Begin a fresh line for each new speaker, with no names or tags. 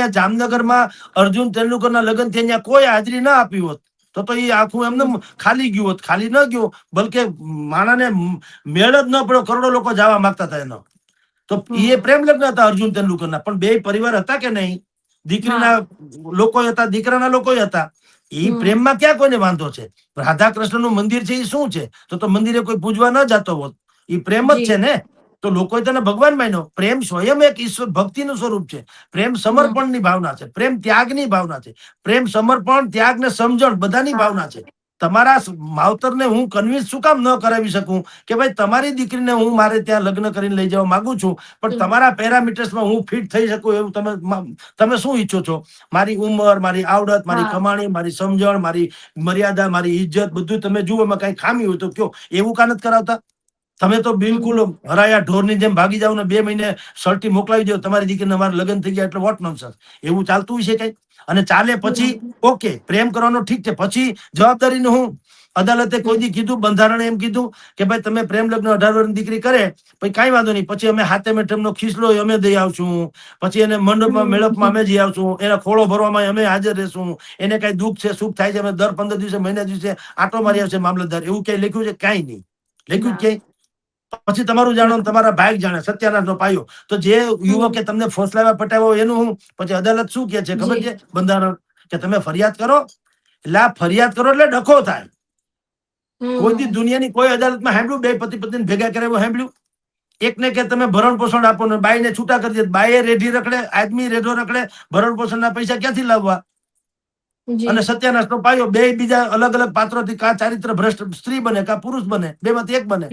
અહીંયા જામનગરમાં અર્જુન તેંડુલકરના લગ્ન થયા ત્યાં કોઈ હાજરી ના આપી હોત તો એ આખું એમને ખાલી ગયું હોત. ખાલી ન ગયું બલકે માણાને મેળ જ ન પડ્યો, કરોડો લોકો જવા માંગતા હતા એનો. તો એ પ્રેમ લગ્ન હતા અર્જુન તેંડુલકરના. પણ બે પરિવાર હતા કે નહીં? દીકરીના લોકો હતા, દીકરાના લોકો હતા. એ પ્રેમમાં ક્યાં કોઈને વાંધો છે? રાધા કૃષ્ણ નું મંદિર છે એ શું છે? તો મંદિરે કોઈ પૂજવા ન જતો હોત. એ પ્રેમ જ છે ને. તો લોકોએ તેને ભગવાન માન્યો. પ્રેમ સ્વયં એક ઈશ્વર ભક્તિનું સ્વરૂપ છે. પ્રેમ સમર્પણની ભાવના છે. પ્રેમ ત્યાગની ભાવના છે. પ્રેમ સમર્પણ, ત્યાગ ને સમજણ બધાની ભાવના છે. તમારા માવતરને હું કન્વિન્સ શું કામ ન કરાવી શકું કે ભાઈ તમારી દીકરીને હું મારે ત્યાં લગ્ન કરીને લઈ જવા માંગુ છું, પણ તમારા પેરામીટર્સમાં હું ફિટ થઈ શકું એવું તમે શું ઈચ્છો છો? મારી ઉંમર, મારી આવડત, મારી કમાણી, મારી સમજણ, મારી મર્યાદા, મારી ઇજ્જત બધું તમે જુઓ. એમાં કઈ ખામી હોય તો કયો. એવું કાન જ કરાવતા. તમે તો બિલકુલ હરાયા ઢોરની જેમ ભાગી જાવ ને 2 મહિને સર્ટી મોકલાવી દો તમારી દીકરીને મારા લગ્ન થઈ ગયા એટલે વોટ નોનસેન્સ. એવું ચાલતું છે કઈ? અને ચાલે પછી ઓકે પ્રેમ કરવાનો ઠીક છે, પછી જવાબદારીને હું અદાલતે કોઈ દી કીધું, બંધારણે એમ કીધું કે ભાઈ તમે પ્રેમ લગ્ન 18 વર્ષની દીકરી કરે પછી કઈ વાંધો નહીં, પછી અમે હાથે મેઠમનો ખીસલો અમે દઈ આવશું, પછી એને મંડપમાં મેળપમાં અમે જઈ આવશું, એના ખોળો ભરવામાં અમે હાજર રહેશું, એને કઈ દુઃખ છે સુખ થાય છે અમે દર 15 દિવસે મહિના દિવસે આટો મારી આવશે મામલતદાર. એવું કઈ લખ્યું છે? કઈ નહીં લખ્યું જ ક્યાંય. પછી તમારું જાણો, તમારા ભાઈ જાણે, સત્યાનાશનો પાયો. તો જે યુવકે તમને ફોસલાવા પટાવ્યો એનું હું પછી અદાલત શું કે છે ખબર છે? બંધારણ કે તમે ફરિયાદ કરો. એટલે આ ફરિયાદ કરો એટલે ડખો થાય. કોઈ દી દુનિયાની કોઈ અદાલતમાં સાંભળ્યું બે પતિ પત્ની ભેગા કરે એવું સાંભળ્યું? એકને કે તમે ભરણ પોષણ આપો ને બાઈને છૂટા કરી દે, બાઈએ રેઢી રખડે, આદમી રેઢો રખડે, ભરણ પોષણના પૈસા ક્યાંથી લાવવા? અને સત્યાનાશનો પાયો બે બીજા અલગ અલગ પાત્રોથી કા ચારિત્ર ભ્રષ્ટ સ્ત્રી બને કા પુરુષ બને, બેમાંથી એક બને.